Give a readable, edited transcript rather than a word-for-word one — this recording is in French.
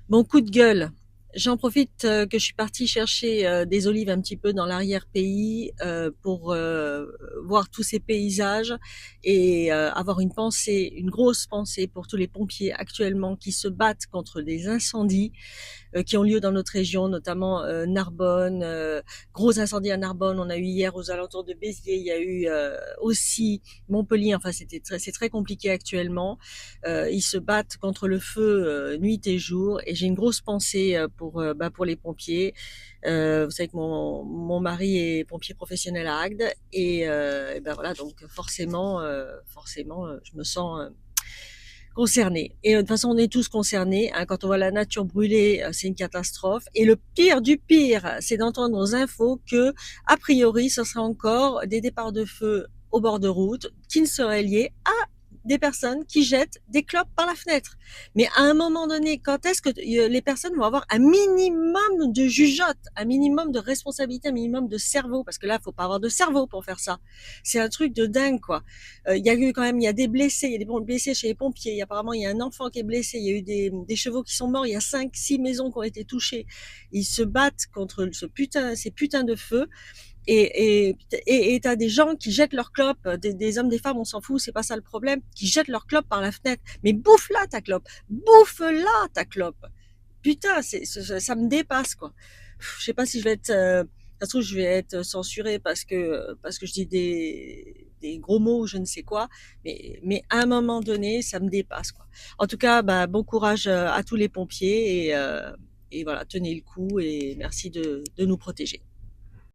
Mon coup de gueule. J'en profite que je suis partie chercher des olives un petit peu dans l'arrière-pays pour voir tous ces paysages et avoir une pensée, une grosse pensée pour tous les pompiers actuellement qui se battent contre des incendies qui ont lieu dans notre région, notamment Narbonne. Gros incendie à Narbonne, on a eu hier aux alentours de Béziers, il y a eu aussi Montpellier. Enfin, c'est très compliqué actuellement. Ils se battent contre le feu nuit et jour, et j'ai une grosse pensée pour les pompiers. Vous savez que mon mari est pompier professionnel à Agde, et ben voilà, donc forcément, je me sens concernés. Et de toute façon, on est tous concernés. Hein. Quand on voit la nature brûler, c'est une catastrophe. Et le pire du pire, c'est d'entendre aux infos que, a priori, ce serait encore des départs de feu au bord de route qui ne seraient liés à des personnes qui jettent des clopes par la fenêtre. Mais à un moment donné, quand est-ce que les personnes vont avoir un minimum de jugeote, un minimum de responsabilité, un minimum de cerveau? Parce que là, il faut pas avoir de cerveau pour faire ça. C'est un truc de dingue, quoi. Il y a eu quand même, il y a des blessés, il y a des blessés chez les pompiers. Apparemment, il y a un enfant qui est blessé. Il y a eu des chevaux qui sont morts. Il y a 5, 6 maisons qui ont été touchées. Ils se battent contre ces putains de feux. Et t'as des gens qui jettent leurs clopes, des hommes, des femmes, on s'en fout, c'est pas ça le problème, qui jettent leurs clopes par la fenêtre. Mais bouffe-la ta clope, bouffe-la ta clope. Putain, ça me dépasse quoi. Je sais pas si je vais être, ça se trouve je vais être censurée parce que je dis des gros mots, je ne sais quoi, mais à un moment donné, ça me dépasse quoi. En tout cas, bah, bon courage à tous les pompiers et voilà, tenez le coup et merci de nous protéger.